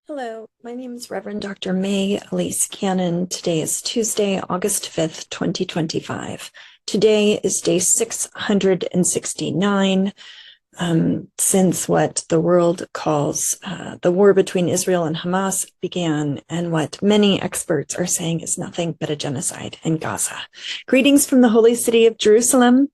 Hello, my name is Reverend Dr. May Elise Cannon. Today is Tuesday, August 5th, 2025. Today is day 669 since what the world calls the war between Israel and Hamas began, and what many experts are saying is nothing but a genocide in Gaza. Greetings from the holy city of Jerusalem.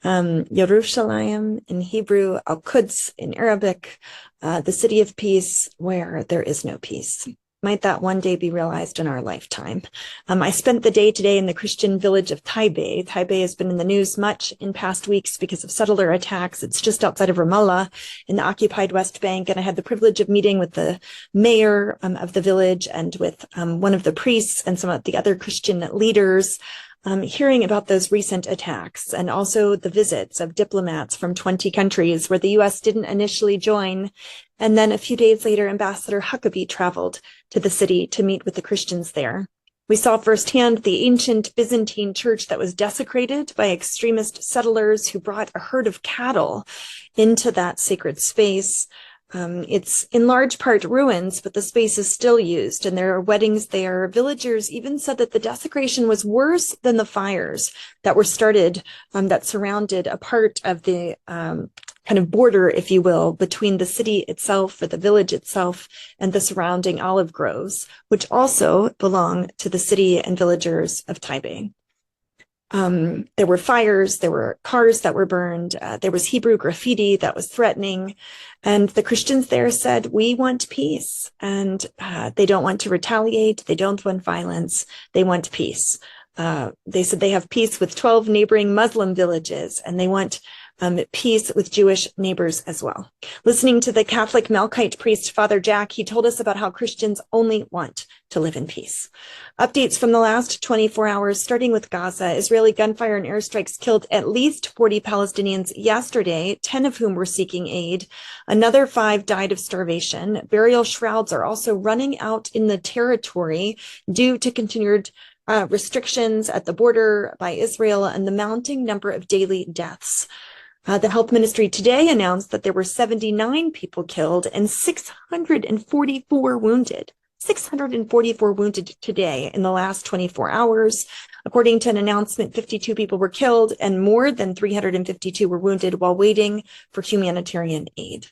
Yerushalayim in Hebrew, Al-Quds in Arabic, the city of peace where there is no peace. Might that one day be realized in our lifetime? I spent the day today in the Christian village of Taipei. Taipei has been in the news much in past weeks because of settler attacks. It's just outside of Ramallah in the occupied West Bank. And I had the privilege of meeting with the mayor of the village and with one of the priests and some of the other Christian leaders. Hearing about those recent attacks and also the visits of diplomats from 20 countries where the U.S. didn't initially join. And then a few days later, Ambassador Huckabee traveled to the city to meet with the Christians there. We saw firsthand the ancient Byzantine church that was desecrated by extremist settlers who brought a herd of cattle into that sacred space. It's in large part ruins, but the space is still used, and there are weddings there. Villagers even said that the desecration was worse than the fires that were started that surrounded a part of the kind of border, if you will, between the city itself or the village itself and the surrounding olive groves, which also belong to the city and villagers of Taipei. There were fires, there were cars that were burned, there was Hebrew graffiti that was threatening, and the Christians there said, we want peace, and they don't want to retaliate, they don't want violence, they want peace. They said they have peace with 12 neighboring Muslim villages, and they want peace with Jewish neighbors as well. Listening to the Catholic Melkite priest, Father Jack, he told us about how Christians only want to live in peace. Updates from the last 24 hours, starting with Gaza. Israeli gunfire and airstrikes killed at least 40 Palestinians yesterday, 10 of whom were seeking aid. Another 5 died of starvation. Burial shrouds are also running out in the territory due to continued restrictions at the border by Israel and the mounting number of daily deaths. The health ministry today announced that there were 79 people killed and 644 wounded. 644 wounded today in the last 24 hours. According to an announcement, 52 people were killed and more than 352 were wounded while waiting for humanitarian aid.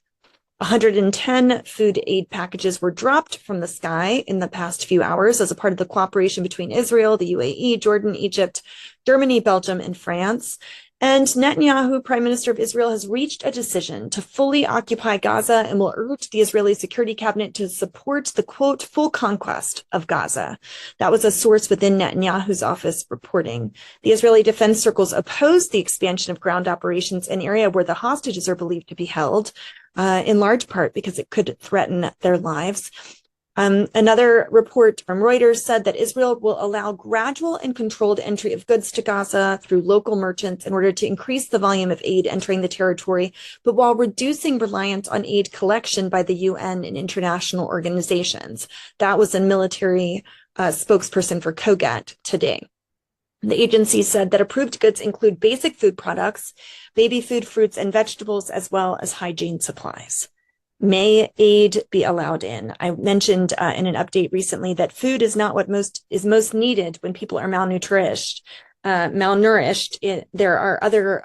110 food aid packages were dropped from the sky in the past few hours as a part of the cooperation between Israel, the UAE, Jordan, Egypt, Germany, Belgium, and France. And Netanyahu, Prime Minister of Israel, has reached a decision to fully occupy Gaza and will urge the Israeli Security Cabinet to support the, quote, full conquest of Gaza. That was a source within Netanyahu's office reporting. The Israeli defense circles opposed the expansion of ground operations in an area where the hostages are believed to be held, in large part because it could threaten their lives. Another report from Reuters said that Israel will allow gradual and controlled entry of goods to Gaza through local merchants in order to increase the volume of aid entering the territory, but while reducing reliance on aid collection by the UN and international organizations. That was a military spokesperson for Kogat today. The agency said that approved goods include basic food products, baby food, fruits, and vegetables, as well as hygiene supplies. May aid be allowed in? I mentioned in an update recently that food is not what is most needed when people are malnourished. There are other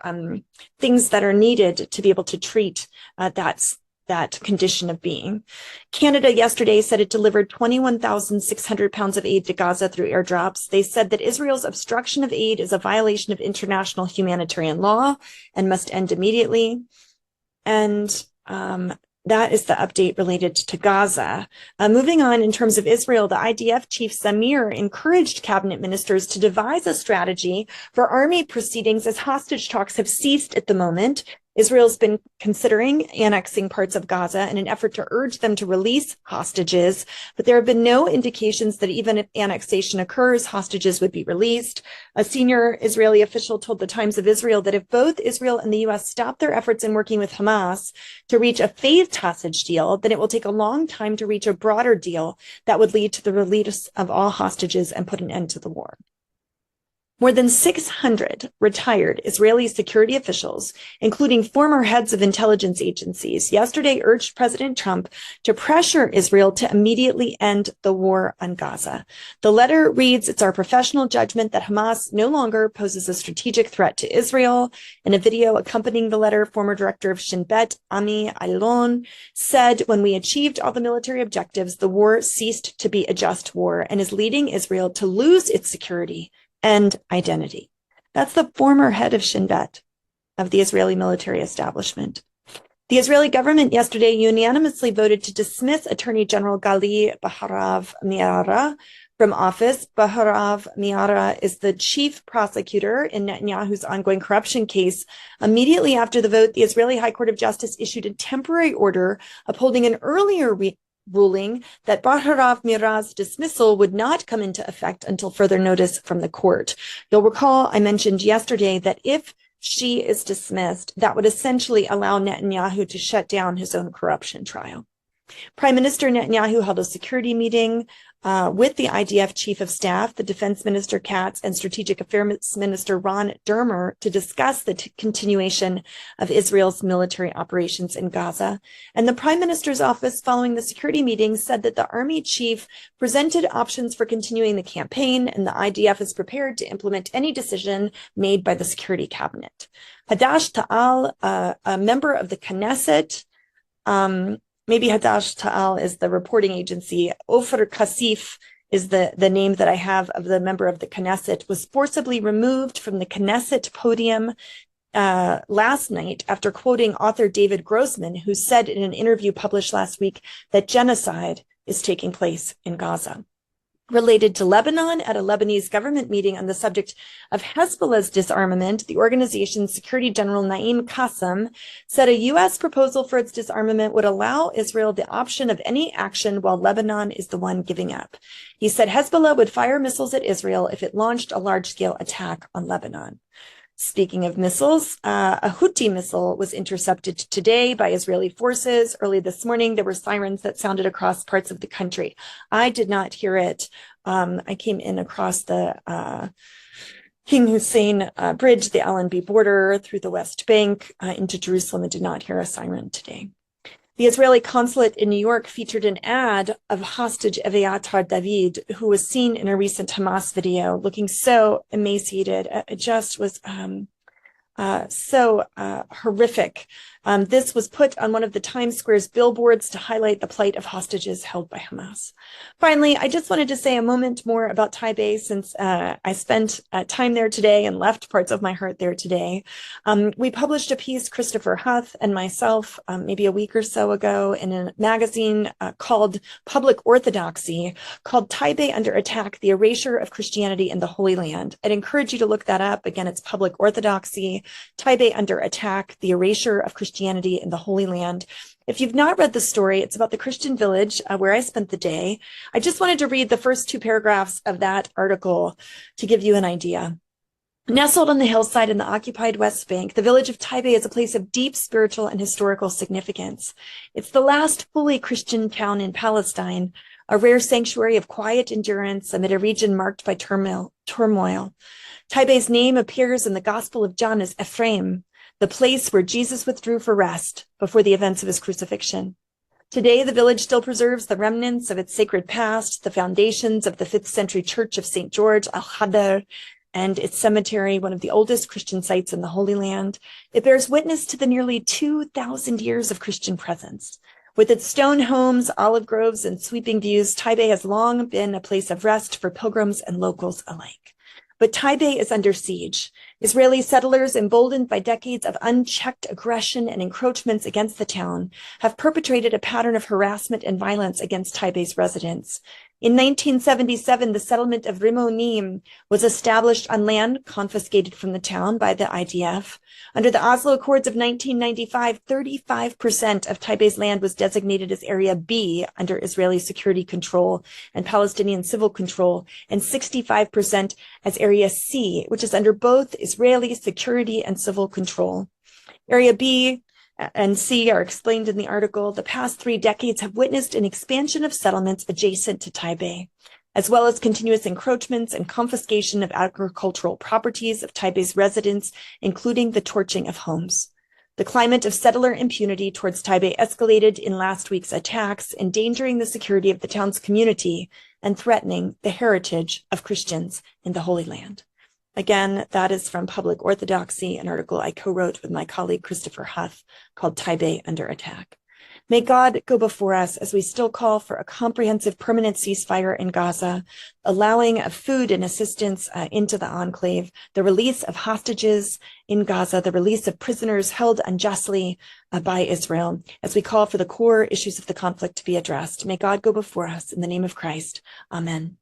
things that are needed to be able to treat that condition of being. Canada yesterday said it delivered 21,600 pounds of aid to Gaza through airdrops. They said that Israel's obstruction of aid is a violation of international humanitarian law and must end immediately. And that is the update related to Gaza. Moving on, in terms of Israel, the IDF chief Samir encouraged cabinet ministers to devise a strategy for army proceedings as hostage talks have ceased at the moment. Israel's been considering annexing parts of Gaza in an effort to urge them to release hostages, but there have been no indications that even if annexation occurs, hostages would be released. A senior Israeli official told the Times of Israel that if both Israel and the U.S. stop their efforts in working with Hamas to reach a phased hostage deal, then it will take a long time to reach a broader deal that would lead to the release of all hostages and put an end to the war. More than 600 retired Israeli security officials, including former heads of intelligence agencies, yesterday urged President Trump to pressure Israel to immediately end the war on Gaza. The letter reads, "It's our professional judgment that Hamas no longer poses a strategic threat to Israel." In a video accompanying the letter, former director of Shin Bet, Ami Aylon, said, "When we achieved all the military objectives, the war ceased to be a just war and is leading Israel to lose its security and identity." That's the former head of Shin Bet, of the Israeli military establishment. The Israeli government yesterday unanimously voted to dismiss Attorney General Gali Baharav Miara from office. Baharav Miara is the chief prosecutor in Netanyahu's ongoing corruption case. Immediately after the vote, the Israeli High Court of Justice issued a temporary order upholding an earlier ruling that Baharav Miara's dismissal would not come into effect until further notice from the court. You'll recall I mentioned yesterday that if she is dismissed, that would essentially allow Netanyahu to shut down his own corruption trial. Prime Minister Netanyahu held a security meeting with the IDF Chief of Staff, the Defense Minister Katz, and Strategic Affairs Minister Ron Dermer to discuss the continuation of Israel's military operations in Gaza. And the Prime Minister's office, following the security meeting, said that the Army Chief presented options for continuing the campaign, and the IDF is prepared to implement any decision made by the Security Cabinet. Hadash Ta'al, a member of the Knesset, maybe Hadash Ta'al is the reporting agency. Ofer Kasif is the name that I have of the member of the Knesset, was forcibly removed from the Knesset podium last night after quoting author David Grossman, who said in an interview published last week that genocide is taking place in Gaza. Related to Lebanon, at a Lebanese government meeting on the subject of Hezbollah's disarmament, the organization's Secretary General Naim Qassem said a U.S. proposal for its disarmament would allow Israel the option of any action while Lebanon is the one giving up. He said Hezbollah would fire missiles at Israel if it launched a large-scale attack on Lebanon. Speaking of missiles, a Houthi missile was intercepted today by Israeli forces. Early this morning, there were sirens that sounded across parts of the country. I did not hear it. I came in across the King Hussein Bridge, the Allenby border, through the West Bank into Jerusalem, and did not hear a siren today. The Israeli consulate in New York featured an ad of hostage Eviatar David, who was seen in a recent Hamas video looking so emaciated. It just was so horrific. This was put on one of the Times Square's billboards to highlight the plight of hostages held by Hamas. Finally, I just wanted to say a moment more about Taipei, since I spent time there today and left parts of my heart there today. We published a piece, Christopher Huth and myself, maybe a week or so ago, in a magazine called Public Orthodoxy, called Taipei Under Attack, the Erasure of Christianity in the Holy Land. I'd encourage you to look that up. Again, it's Public Orthodoxy, Taipei Under Attack, the Erasure of Christianity in the Holy Land. If you've not read the story, it's about the Christian village where I spent the day. I just wanted to read the first two paragraphs of that article to give you an idea. Nestled on the hillside in the occupied West Bank, the village of Taipei is a place of deep spiritual and historical significance. It's the last fully Christian town in Palestine, a rare sanctuary of quiet endurance amid a region marked by turmoil. Taipei's name appears in the Gospel of John as Ephraim, the place where Jesus withdrew for rest before the events of his crucifixion. Today, the village still preserves the remnants of its sacred past, the foundations of the 5th century church of St. George al-Hadar, and its cemetery, one of the oldest Christian sites in the Holy Land. It bears witness to the nearly 2,000 years of Christian presence. With its stone homes, olive groves, and sweeping views, Taipei has long been a place of rest for pilgrims and locals alike. But Taipei is under siege. Israeli settlers, emboldened by decades of unchecked aggression and encroachments against the town, have perpetrated a pattern of harassment and violence against Taipei's residents. In 1977, the settlement of Rimonim was established on land confiscated from the town by the IDF. Under the Oslo Accords of 1995, 35% of Taipei's land was designated as Area B under Israeli security control and Palestinian civil control, and 65% as Area C, which is under both Israeli security and civil control. Area B and C are explained in the article. The past 3 decades have witnessed an expansion of settlements adjacent to Taipei. as well as continuous encroachments and confiscation of agricultural properties of Taipei's residents, including the torching of homes. The climate of settler impunity towards Taipei escalated in last week's attacks, endangering the security of the town's community and threatening the heritage of Christians in the Holy Land. Again, that is from Public Orthodoxy, an article I co-wrote with my colleague Christopher Huff called Taipei Under Attack. May God go before us as we still call for a comprehensive permanent ceasefire in Gaza, allowing food and assistance into the enclave, the release of hostages in Gaza, the release of prisoners held unjustly by Israel, as we call for the core issues of the conflict to be addressed. May God go before us in the name of Christ. Amen.